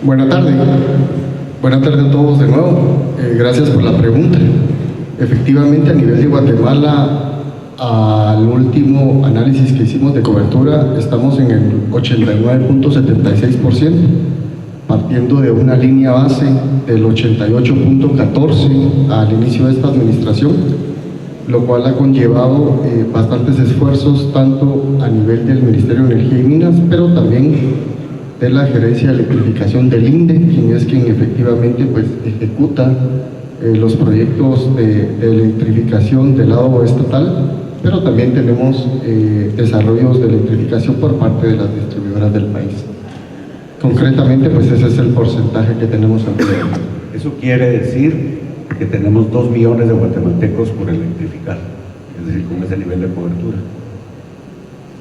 Buenas tardes. Buenas tardes a todos de nuevo. Gracias por la pregunta. Efectivamente, a nivel de Guatemala, al último análisis que hicimos de cobertura, estamos en el 89.76%, partiendo de una línea base del 88.14% al inicio de esta administración, lo cual ha conllevado bastantes esfuerzos tanto a nivel del Ministerio de Energía y Minas, pero también de la Gerencia de Electrificación del INDE, quien es quien efectivamente pues ejecuta los proyectos de electrificación del lado estatal, pero también tenemos desarrollos de electrificación por parte de las distribuidoras del país. Concretamente, pues ese es el porcentaje que tenemos aquí. Eso quiere decir que tenemos 2 millones de guatemaltecos por electrificar, es decir, con ese nivel de cobertura.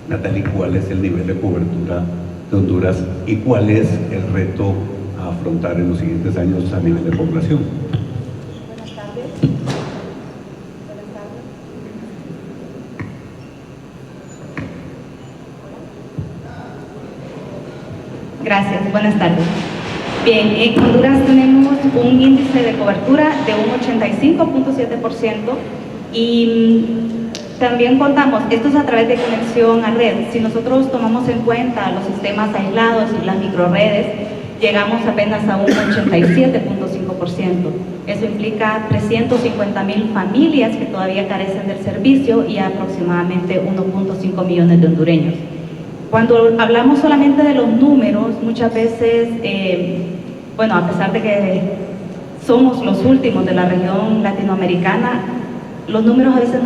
Natalie, ¿cuál es el nivel de cobertura de Honduras y cuál es el reto a afrontar en los siguientes años a nivel de población? Buenas tardes. Buenas tardes. Gracias, buenas tardes. Bien, en Honduras tenemos un índice de cobertura de un 85.7% y también contamos, esto es a través de conexión a red. Si nosotros tomamos en cuenta los sistemas aislados y las microredes, llegamos apenas a un 87.5%. Eso implica 350,000 familias que todavía carecen del servicio y aproximadamente 1.5 millones de hondureños. Cuando hablamos solamente de los números, muchas veces, a pesar de que somos los últimos de la región latinoamericana, los números a veces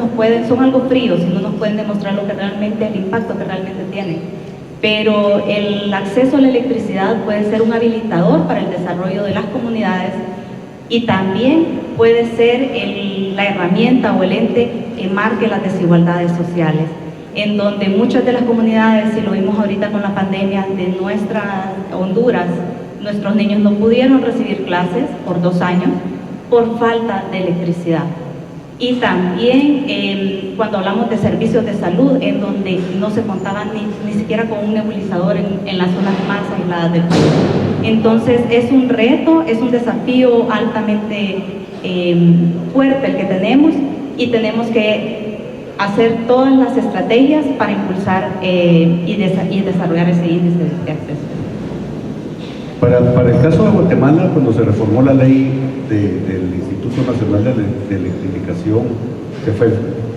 son algo fríos y no nos pueden demostrar el impacto que realmente tienen. Pero el acceso a la electricidad puede ser un habilitador para el desarrollo de las comunidades y también puede ser la herramienta o el ente que marque las desigualdades sociales, en donde muchas de las comunidades, y lo vimos ahorita con la pandemia de nuestra Honduras, nuestros niños no pudieron recibir clases por 2 años por falta de electricidad. Y también cuando hablamos de servicios de salud, en donde no se contaba ni siquiera con un nebulizador en las zonas más aisladas del país. Entonces es un reto, es un desafío altamente fuerte el que tenemos, y tenemos que hacer todas las estrategias para impulsar y desarrollar ese índice de acceso. Para el caso de Guatemala, cuando se reformó la ley del Instituto Nacional de Electrificación, se fue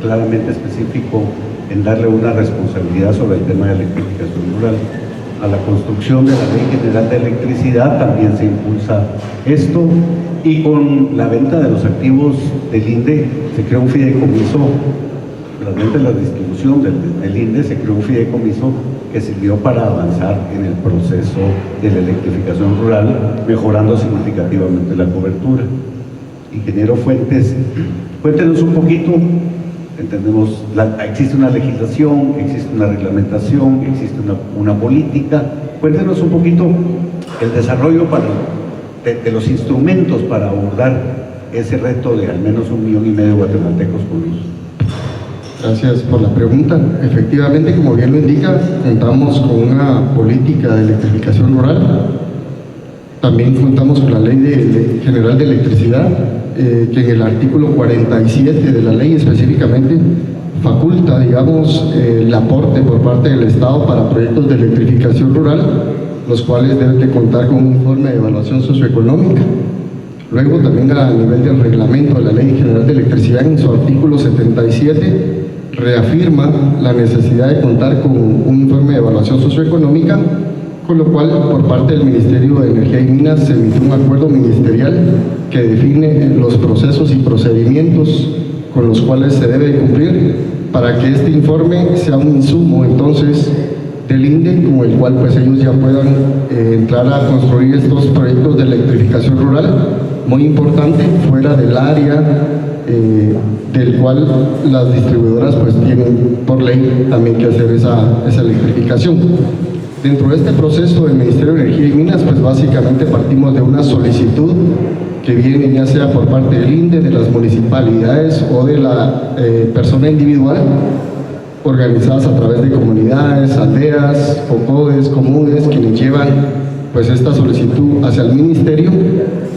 claramente específico en darle una responsabilidad sobre el tema de electrificación rural. A la construcción de la Ley General de Electricidad también se impulsa esto, y con la venta de los activos del INDE se creó un fideicomiso, la venta y la distribución del INDE, se creó un fideicomiso que sirvió para avanzar en el proceso de la electrificación rural, mejorando significativamente la cobertura. Ingeniero Fuentes, cuéntenos un poquito. Entendemos, existe una legislación, existe una reglamentación, existe una política. Cuéntenos un poquito el desarrollo de los instrumentos para abordar ese reto de al menos 1,5 millones de guatemaltecos con luz. Gracias por la pregunta. Efectivamente, como bien lo indica, contamos con una política de electrificación rural. También contamos con la Ley General de Electricidad, que en el artículo 47 de la ley específicamente faculta, digamos, el aporte por parte del Estado para proyectos de electrificación rural, los cuales deben de contar con un informe de evaluación socioeconómica. Luego, también a nivel del reglamento de la Ley General de Electricidad, en su artículo 77, reafirma la necesidad de contar con un informe de evaluación socioeconómica, con lo cual por parte del Ministerio de Energía y Minas se emitió un acuerdo ministerial que define los procesos y procedimientos con los cuales se debe cumplir para que este informe sea un insumo entonces del INDE, con el cual pues ellos ya puedan entrar a construir estos proyectos de electrificación rural, muy importante, fuera del área del cual las distribuidoras pues tienen por ley también que hacer esa electrificación. Dentro de este proceso del Ministerio de Energía y Minas, pues básicamente partimos de una solicitud que viene ya sea por parte del INDE, de las municipalidades o de la persona individual, organizadas a través de comunidades, aldeas, COCODES, comunes, quienes llevan pues esta solicitud hacia el ministerio,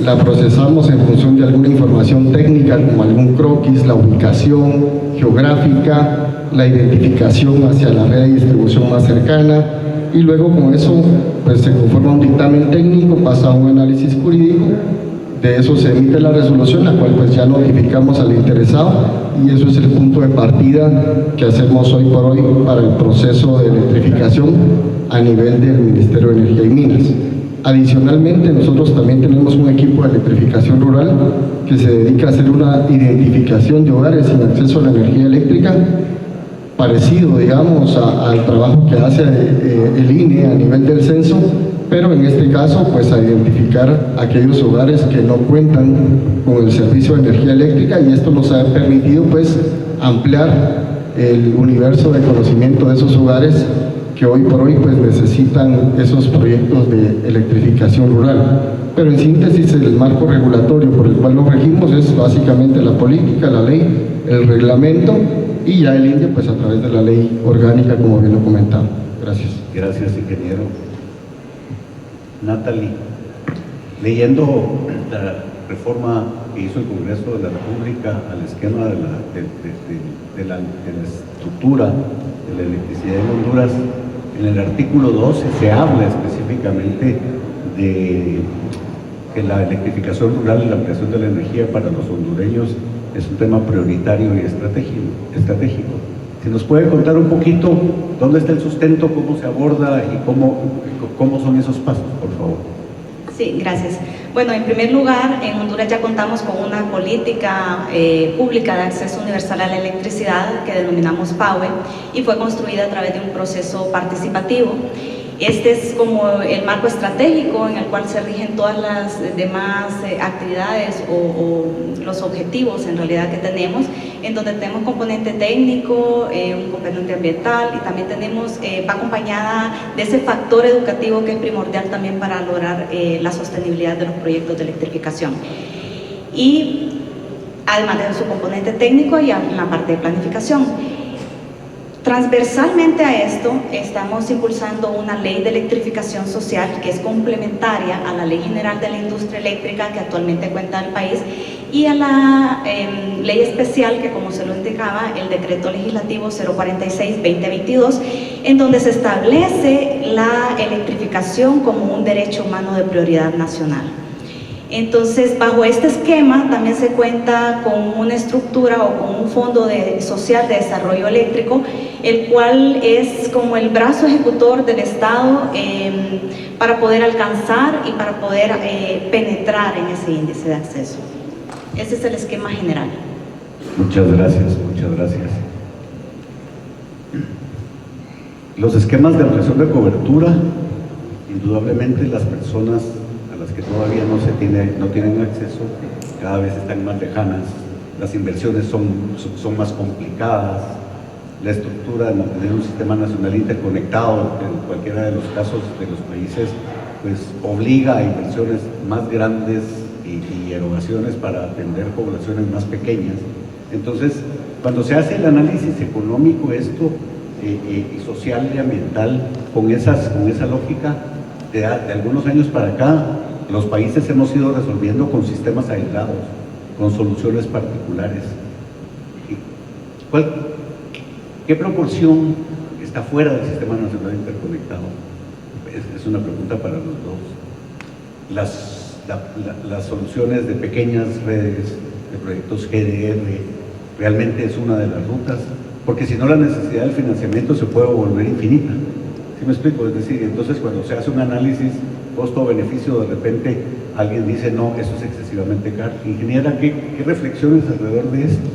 la procesamos en función de alguna información técnica como algún croquis, la ubicación geográfica, la identificación hacia la red de distribución más cercana, y luego con eso pues se conforma un dictamen técnico, pasa a un análisis jurídico, de eso se emite la resolución, la cual pues ya notificamos al interesado, y eso es el punto de partida que hacemos hoy por hoy para el proceso de electrificación a nivel del Ministerio de Energía y Minas. Adicionalmente, nosotros también tenemos un equipo de electrificación rural que se dedica a hacer una identificación de hogares sin acceso a la energía eléctrica, parecido, digamos, al trabajo que hace el INE a nivel del censo, pero en este caso, pues a identificar aquellos hogares que no cuentan con el servicio de energía eléctrica, y esto nos ha permitido, pues, ampliar el universo de conocimiento de esos hogares que hoy por hoy, pues, necesitan esos proyectos de electrificación rural. Pero en síntesis, el marco regulatorio por el cual nos regimos es básicamente la política, la ley, el reglamento, y ya el INDE, pues a través de la ley orgánica, como bien lo comentaba. Gracias. Gracias, ingeniero. Natalie, leyendo la reforma que hizo el Congreso de la República al esquema de la estructura de la electricidad en Honduras, en el artículo 12 se habla específicamente de que la electrificación rural y la ampliación de la energía para los hondureños es un tema prioritario y estratégico. Si nos puede contar un poquito dónde está el sustento, cómo se aborda y cómo son esos pasos, por favor. Sí, gracias. Bueno, en primer lugar, en Honduras ya contamos con una política pública de acceso universal a la electricidad que denominamos PAUE, y fue construida a través de un proceso participativo. Este es como el marco estratégico en el cual se rigen todas las demás actividades o los objetivos en realidad que tenemos, en donde tenemos componente técnico, un componente ambiental, y también tenemos, va acompañada de ese factor educativo que es primordial también para lograr la sostenibilidad de los proyectos de electrificación. Y además de su componente técnico y en la parte de planificación. Transversalmente a esto, estamos impulsando una ley de electrificación social que es complementaria a la Ley General de la Industria Eléctrica que actualmente cuenta el país, y a la ley especial que, como se lo indicaba, el Decreto Legislativo 046-2022, en donde se establece la electrificación como un derecho humano de prioridad nacional. Entonces, bajo este esquema también se cuenta con una estructura o con un fondo social de desarrollo eléctrico, el cual es como el brazo ejecutor del Estado para poder alcanzar y para poder penetrar en ese índice de acceso. Ese es el esquema general. Muchas gracias, muchas gracias. Los esquemas de ampliación de cobertura, indudablemente las personas a las que todavía no tienen acceso, cada vez están más lejanas, las inversiones son más complicadas, la estructura de mantener un sistema nacional interconectado en cualquiera de los casos de los países, pues obliga a inversiones más grandes y erogaciones para atender poblaciones más pequeñas. Entonces, cuando se hace el análisis económico y social y ambiental con esa lógica, de algunos años para acá, los países hemos ido resolviendo con sistemas aislados, con soluciones particulares. ¿Qué proporción está fuera del sistema nacional interconectado? Es una pregunta para los dos. Las soluciones de pequeñas redes, de proyectos GDR, realmente es una de las rutas, porque si no la necesidad del financiamiento se puede volver infinita. ¿Sí me explico? Es decir, entonces cuando se hace un análisis costo-beneficio, de repente alguien dice, no, eso es excesivamente caro. Ingeniera, ¿qué reflexiones alrededor de esto?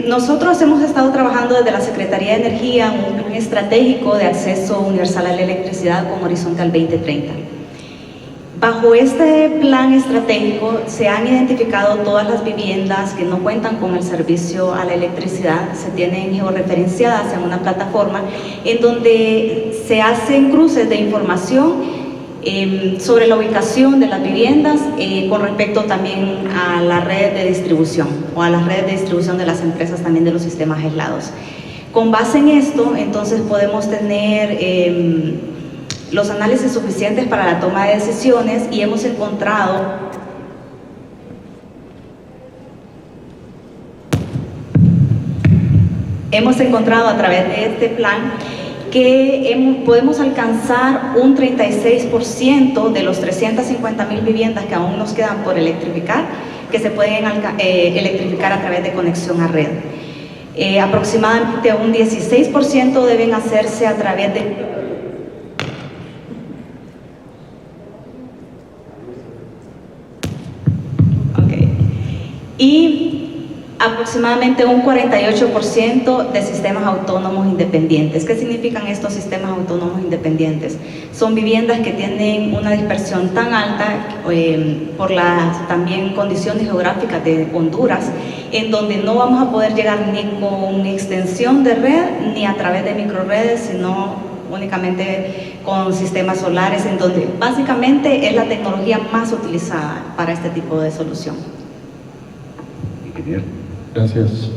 Nosotros hemos estado trabajando desde la Secretaría de Energía en un plan estratégico de acceso universal a la electricidad con horizonte al 2030. Bajo este plan estratégico se han identificado todas las viviendas que no cuentan con el servicio a la electricidad, se tienen georreferenciadas en una plataforma en donde se hacen cruces de información sobre la ubicación de las viviendas con respecto también a la red de distribución o a las redes de distribución de las empresas también de los sistemas aislados. Con base en esto, entonces podemos tener los análisis suficientes para la toma de decisiones y hemos encontrado a través de este plan que podemos alcanzar un 36% de los 350,000 viviendas que aún nos quedan por electrificar, que se pueden electrificar a través de conexión a red. Aproximadamente un 16% deben hacerse a través de... Y aproximadamente un 48% de sistemas autónomos independientes. ¿Qué significan estos sistemas autónomos independientes? Son viviendas que tienen una dispersión tan alta por las también condiciones geográficas de Honduras, en donde no vamos a poder llegar ni con extensión de red ni a través de microredes, sino únicamente con sistemas solares, en donde básicamente es la tecnología más utilizada para este tipo de solución. Ingeniero. Gracias.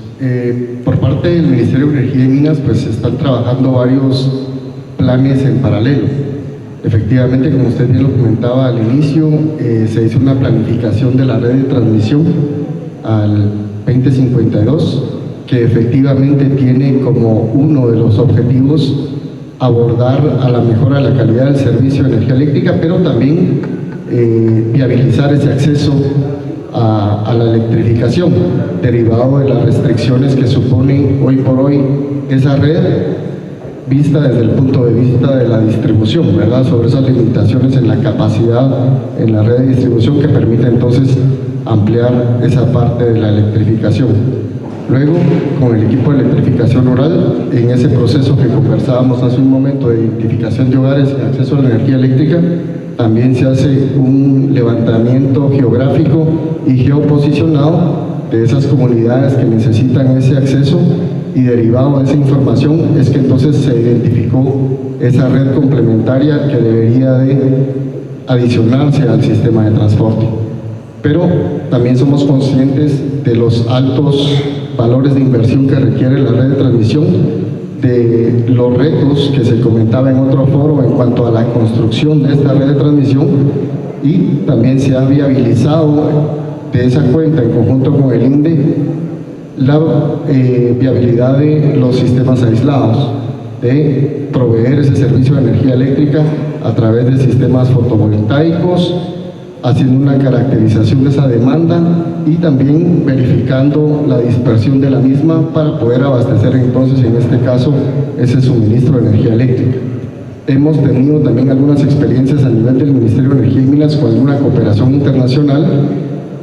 Por parte del Ministerio de Energía y Minas, pues están trabajando varios planes en paralelo. Efectivamente, como usted bien lo comentaba al inicio, se hizo una planificación de la red de transmisión al 2052, que efectivamente tiene como uno de los objetivos abordar a la mejora de la calidad del servicio de energía eléctrica, pero también viabilizar ese acceso a la electrificación, derivado de las restricciones que supone hoy por hoy esa red, vista desde el punto de vista de la distribución, ¿verdad? Sobre esas limitaciones en la capacidad en la red de distribución que permite entonces ampliar esa parte de la electrificación. Luego, con el equipo de electrificación rural, en ese proceso que conversábamos hace un momento de identificación de hogares y acceso a la energía eléctrica, también se hace un levantamiento geográfico y geoposicionado de esas comunidades que necesitan ese acceso, y derivado de esa información es que entonces se identificó esa red complementaria que debería de adicionarse al sistema de transporte. Pero también somos conscientes de los altos valores de inversión que requiere la red de transmisión, de los retos que se comentaba en otro foro en cuanto a la construcción de esta red de transmisión, y también se ha viabilizado de esa cuenta en conjunto con el INDE la viabilidad de los sistemas aislados, de proveer ese servicio de energía eléctrica a través de sistemas fotovoltaicos, haciendo una caracterización de esa demanda y también verificando la dispersión de la misma para poder abastecer entonces, en este caso, ese suministro de energía eléctrica. Hemos tenido también algunas experiencias a nivel del Ministerio de Energía y Minas con alguna cooperación internacional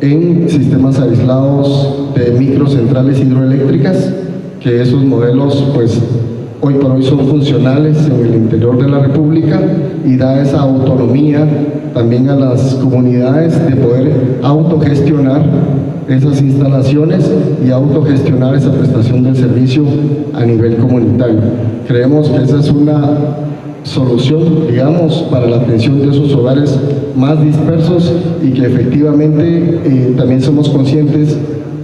en sistemas aislados de microcentrales hidroeléctricas, que esos modelos pues hoy por hoy son funcionales en el interior de la República y da esa autonomía también a las comunidades de poder autogestionar esas instalaciones y autogestionar esa prestación del servicio a nivel comunitario. Creemos que esa es una solución, digamos, para la atención de esos hogares más dispersos, y que efectivamente también somos conscientes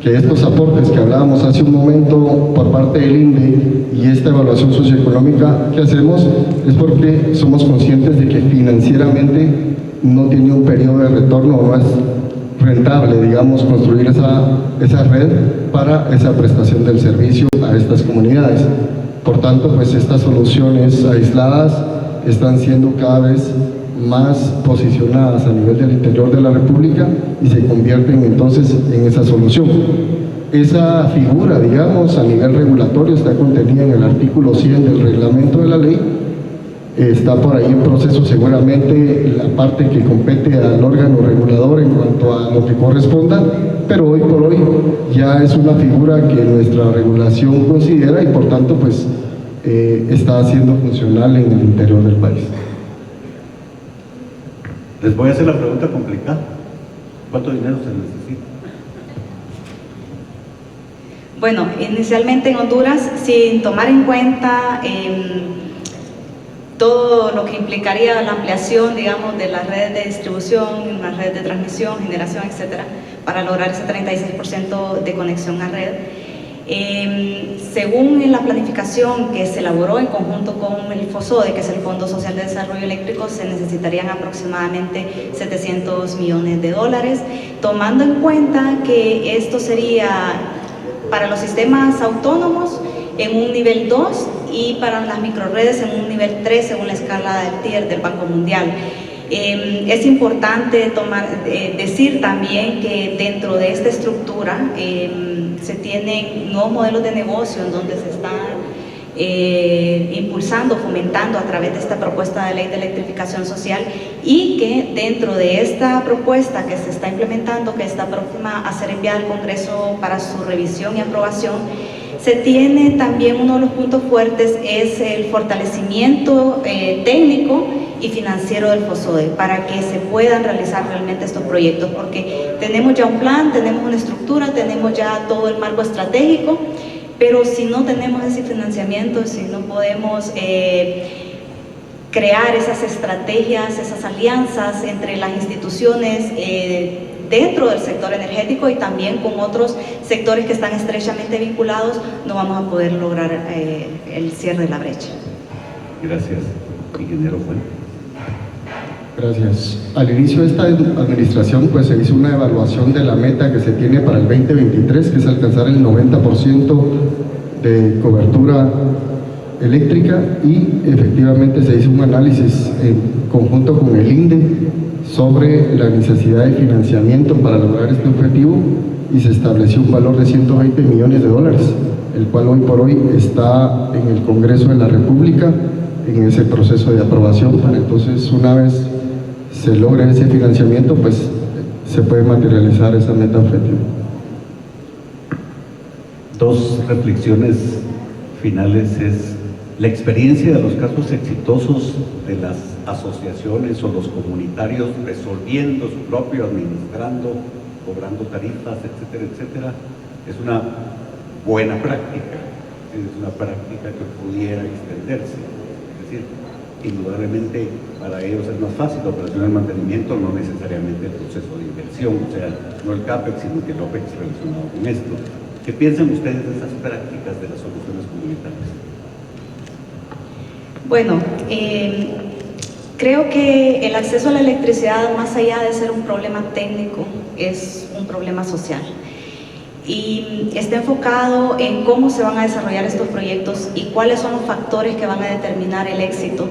que estos aportes que hablábamos hace un momento por parte del INDE y esta evaluación socioeconómica que hacemos es porque somos conscientes de que financieramente no tiene un periodo de retorno, no es rentable, digamos, construir esa red para esa prestación del servicio a estas comunidades. Por tanto, pues estas soluciones aisladas están siendo cada vez más posicionadas a nivel del interior de la República y se convierten entonces en esa solución. Esa figura, digamos, a nivel regulatorio está contenida en el artículo 100 del reglamento de la ley. Está por ahí en proceso seguramente la parte que compete al órgano regulador en cuanto a lo que corresponda, pero hoy por hoy ya es una figura que nuestra regulación considera y por tanto pues está siendo funcional en el interior del país. Les voy a hacer la pregunta complicada. ¿Cuánto dinero se necesita? Bueno, inicialmente en Honduras, sin tomar en cuenta todo lo que implicaría la ampliación, digamos, de las redes de distribución, las redes de transmisión, generación, etcétera, para lograr ese 36% de conexión a red, Según la planificación que se elaboró en conjunto con el FOSODE, que es el Fondo Social de Desarrollo Eléctrico, se necesitarían aproximadamente $700 millones, tomando en cuenta que esto sería para los sistemas autónomos en un nivel 2 y para las microredes en un nivel 3 según la escala del TIER del Banco Mundial. Es importante decir también que dentro de esta estructura se tienen nuevos modelos de negocio en donde se está impulsando, fomentando a través de esta propuesta de ley de electrificación social, y que dentro de esta propuesta que se está implementando, que está próxima a ser enviada al Congreso para su revisión y aprobación, se tiene también uno de los puntos fuertes es el fortalecimiento técnico y financiero del FOSODE para que se puedan realizar realmente estos proyectos, porque tenemos ya un plan, tenemos una estructura, tenemos ya todo el marco estratégico, pero si no tenemos ese financiamiento, si no podemos crear esas estrategias, esas alianzas entre las instituciones dentro del sector energético y también con otros sectores que están estrechamente vinculados, no vamos a poder lograr el cierre de la brecha. Gracias. Ingeniero Juan. Gracias. Al inicio de esta administración pues se hizo una evaluación de la meta que se tiene para el 2023, que es alcanzar el 90% de cobertura eléctrica, y efectivamente se hizo un análisis en conjunto con el INDE sobre la necesidad de financiamiento para lograr este objetivo y se estableció un valor de $120 millones, el cual hoy por hoy está en el Congreso de la República en ese proceso de aprobación. Para entonces, una vez se logre ese financiamiento, pues se puede materializar esa meta objetivo. Dos reflexiones finales es la experiencia de los casos exitosos de las asociaciones o los comunitarios resolviendo su propio, administrando, cobrando tarifas, etcétera, etcétera. Es una buena práctica, es una práctica que pudiera extenderse. Es decir, indudablemente para ellos es más fácil la operación del mantenimiento, no necesariamente el proceso de inversión, o sea, no el CAPEX, sino que el OPEX relacionado con esto. ¿Qué piensan ustedes de esas prácticas de las soluciones comunitarias? Bueno, creo que el acceso a la electricidad, más allá de ser un problema técnico, es un problema social. Y está enfocado en cómo se van a desarrollar estos proyectos y cuáles son los factores que van a determinar el éxito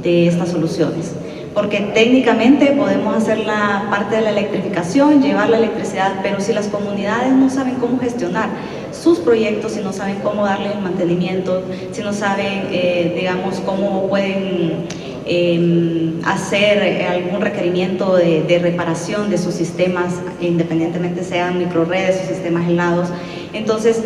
de estas soluciones. Porque técnicamente podemos hacer la parte de la electrificación, llevar la electricidad, pero si las comunidades no saben cómo gestionar sus proyectos, si no saben cómo darle el mantenimiento, si no saben, digamos, cómo pueden hacer algún requerimiento de reparación de sus sistemas, independientemente sean microredes o sistemas aislados, entonces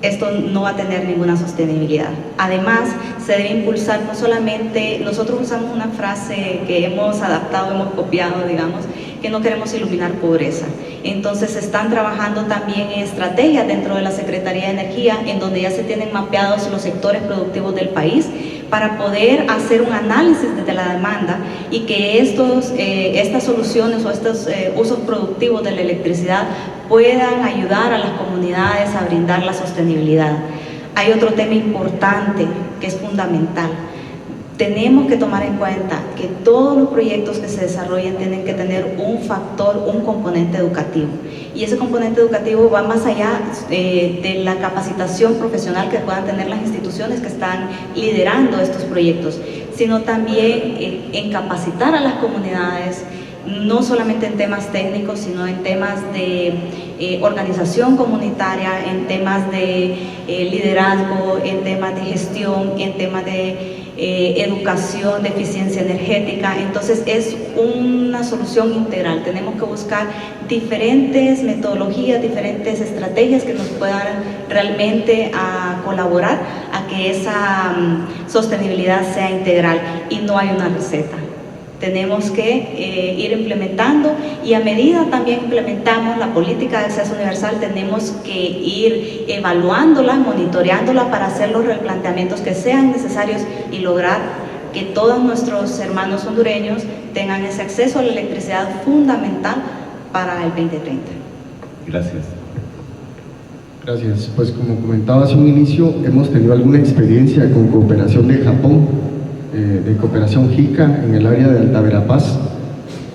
esto no va a tener ninguna sostenibilidad. Además, se debe impulsar no solamente, nosotros usamos una frase que hemos adaptado, hemos copiado, digamos, que no queremos iluminar pobreza. Entonces se están trabajando también en estrategias dentro de la Secretaría de Energía, en donde ya se tienen mapeados los sectores productivos del país, para poder hacer un análisis desde la demanda y que estas soluciones o estos usos productivos de la electricidad puedan ayudar a las comunidades a brindar la sostenibilidad. Hay otro tema importante que es fundamental. Tenemos que tomar en cuenta que todos los proyectos que se desarrollen tienen que tener un factor, un componente educativo. Y ese componente educativo va más allá de la capacitación profesional que puedan tener las instituciones que están liderando estos proyectos, sino también en capacitar a las comunidades, no solamente en temas técnicos, sino en temas de organización comunitaria, en temas de liderazgo, en temas de gestión, en temas de educación, de eficiencia energética. Entonces es una solución integral. Tenemos que buscar diferentes metodologías, diferentes estrategias que nos puedan realmente colaborar a que esa sostenibilidad sea integral, y no hay una receta. Tenemos que ir implementando, y a medida también implementamos la política de acceso universal, tenemos que ir evaluándola, monitoreándola para hacer los replanteamientos que sean necesarios y lograr que todos nuestros hermanos hondureños tengan ese acceso a la electricidad fundamental para el 2030. Gracias. Gracias. Pues como comentaba hace un inicio, hemos tenido alguna experiencia con cooperación de Japón, de cooperación JICA en el área de Alta Verapaz.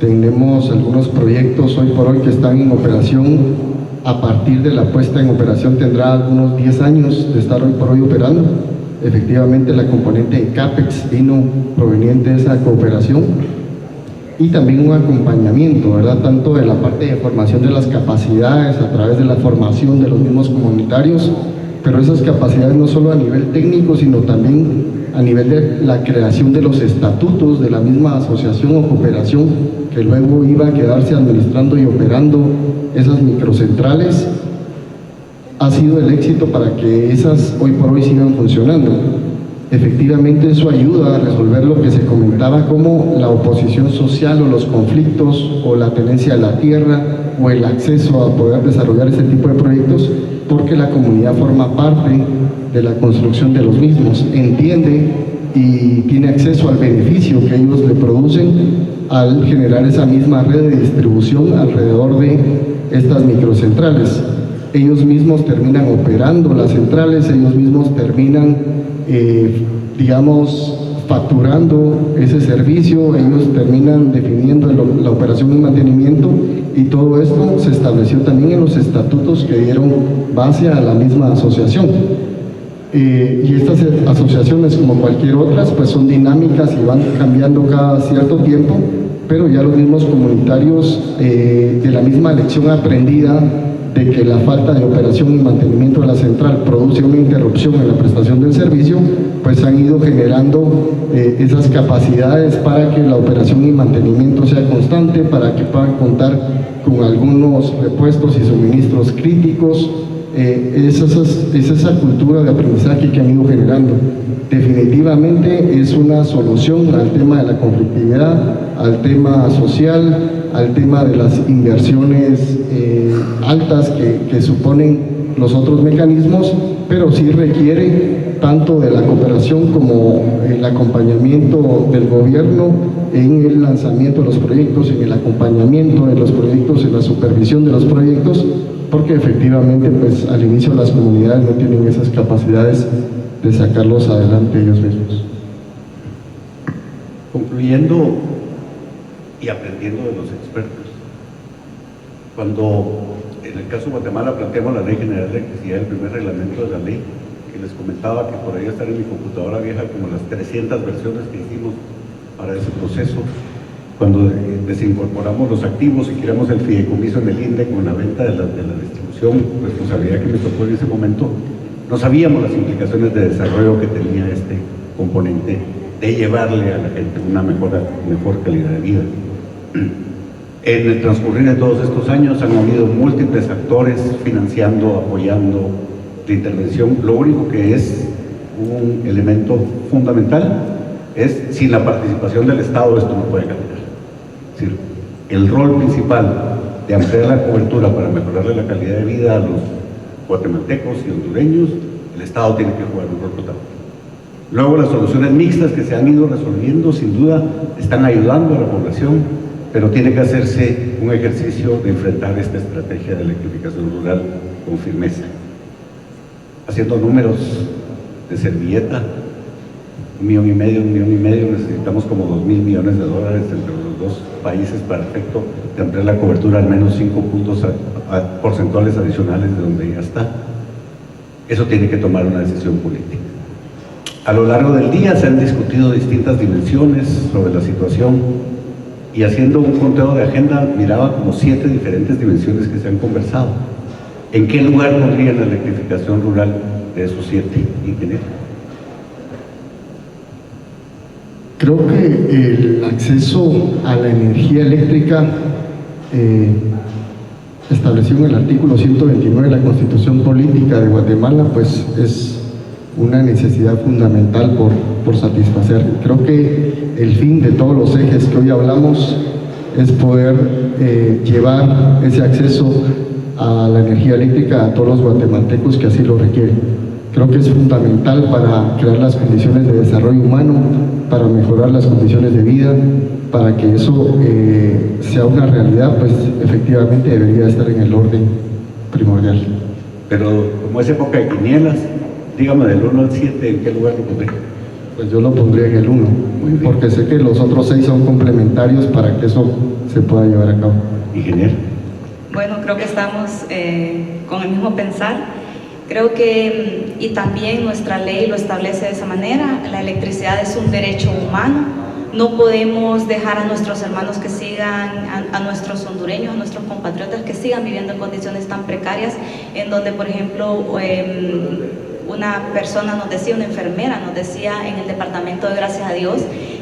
Tenemos algunos proyectos hoy por hoy que están en operación. A partir de la puesta en operación tendrá algunos 10 años de estar hoy por hoy operando. Efectivamente la componente de CAPEX vino proveniente de esa cooperación y también un acompañamiento, ¿verdad? Tanto de la parte de formación de las capacidades a través de la formación de los mismos comunitarios, pero esas capacidades no solo a nivel técnico, sino también a nivel de la creación de los estatutos de la misma asociación o cooperación que luego iba a quedarse administrando y operando esas microcentrales. Ha sido el éxito para que esas hoy por hoy sigan funcionando. Efectivamente eso ayuda a resolver lo que se comentaba como la oposición social o los conflictos o la tenencia de la tierra o el acceso a poder desarrollar este tipo de proyectos, porque la comunidad forma parte de la construcción de los mismos, entiende y tiene acceso al beneficio que ellos le producen al generar esa misma red de distribución alrededor de estas microcentrales. Ellos mismos terminan operando las centrales, ellos mismos terminan, digamos, facturando ese servicio, ellos terminan definiendo la operación y mantenimiento, y todo esto se estableció también en los estatutos que dieron base a la misma asociación. Y estas asociaciones, como cualquier otras, pues son dinámicas y van cambiando cada cierto tiempo, pero ya los mismos comunitarios, de la misma lección aprendida de que la falta de operación y mantenimiento de la central produce una interrupción en la prestación del servicio, pues han ido generando esas capacidades para que la operación y mantenimiento sea constante, para que puedan contar con algunos repuestos y suministros críticos. Es esa cultura de aprendizaje que han ido generando. Definitivamente es una solución al tema de la conflictividad, al tema social, al tema de las inversiones altas que suponen los otros mecanismos, pero sí requiere tanto de la cooperación como el acompañamiento del gobierno en el lanzamiento de los proyectos, en el acompañamiento de los proyectos, en la supervisión de los proyectos, porque efectivamente pues al inicio las comunidades no tienen esas capacidades de sacarlos adelante ellos mismos. Concluyendo y aprendiendo de los expertos, cuando en el caso de Guatemala planteamos la Ley General de Electricidad, el primer reglamento de la ley, que les comentaba que por ahí están en mi computadora vieja como las 300 versiones que hicimos para ese proceso, cuando desincorporamos los activos y creamos el fideicomiso en el INDE con la venta de la distribución, responsabilidad que me tocó en ese momento, no sabíamos las implicaciones de desarrollo que tenía este componente de llevarle a la gente una mejor calidad de vida. En el transcurrir de todos estos años han habido múltiples actores financiando, apoyando la intervención. Lo único que es un elemento fundamental es, sin la participación del Estado esto no puede cambiar. Es decir, el rol principal de ampliar la cobertura para mejorarle la calidad de vida a los guatemaltecos y hondureños, el Estado tiene que jugar un rol protagónico. Luego las soluciones mixtas que se han ido resolviendo sin duda están ayudando a la población, pero tiene que hacerse un ejercicio de enfrentar esta estrategia de electrificación rural con firmeza. Haciendo números de servilleta, 1,5 millones, necesitamos como 2,000 millones de dólares entre los dos países para efecto de ampliar la cobertura al menos 5 puntos porcentuales adicionales de donde ya está. Eso tiene que tomar una decisión política. A lo largo del día se han discutido distintas dimensiones sobre la situación, y haciendo un conteo de agenda miraba como 7 diferentes dimensiones que se han conversado. ¿En qué lugar pondría la electrificación rural de esos 7, ingeniero? Creo que el acceso a la energía eléctrica establecido en el artículo 129 de la Constitución Política de Guatemala pues es una necesidad fundamental por satisfacer. Creo que el fin de todos los ejes que hoy hablamos es poder llevar ese acceso a la energía eléctrica a todos los guatemaltecos que así lo requieren. Creo que es fundamental para crear las condiciones de desarrollo humano, para mejorar las condiciones de vida, para que eso sea una realidad, pues efectivamente debería estar en el orden primordial. Pero como es época de quinielas, dígame del 1 al 7, ¿en qué lugar lo pondré? Pues yo lo pondría en el 1, Muy bien. porque sé que los otros 6 son complementarios para que eso se pueda llevar a cabo. Ingeniero. Bueno, creo que estamos con el mismo pensar. Creo que, y también nuestra ley lo establece de esa manera, la electricidad es un derecho humano. No podemos dejar a nuestros hermanos que sigan, a nuestros hondureños, a nuestros compatriotas que sigan viviendo en condiciones tan precarias, en donde, por ejemplo, una persona nos decía, una enfermera nos decía en el departamento de Gracias a Dios,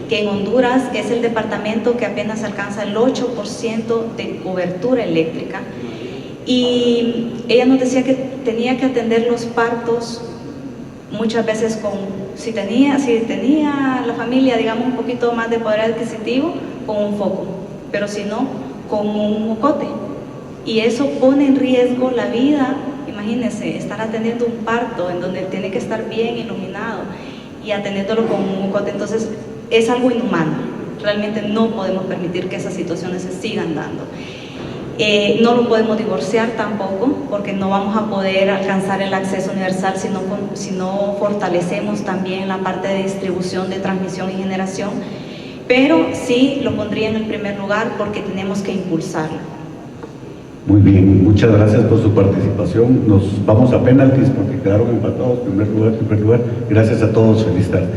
que en Honduras es el departamento que apenas alcanza el 8% de cobertura eléctrica. Y ella nos decía que tenía que atender los partos muchas veces si tenía la familia, digamos, un poquito más de poder adquisitivo, con un foco, pero si no, con un mocote. Y eso pone en riesgo la vida. Imagínense, estar atendiendo un parto en donde tiene que estar bien iluminado y atendiéndolo con un mocote. Entonces, es algo inhumano. Realmente no podemos permitir que esas situaciones se sigan dando. No lo podemos divorciar tampoco, porque no vamos a poder alcanzar el acceso universal si no fortalecemos también la parte de distribución, de transmisión y generación, pero sí lo pondría en el primer lugar porque tenemos que impulsarlo. Muy bien, muchas gracias por su participación. Nos vamos a penaltis porque quedaron empatados, primer lugar. Gracias a todos, feliz tarde.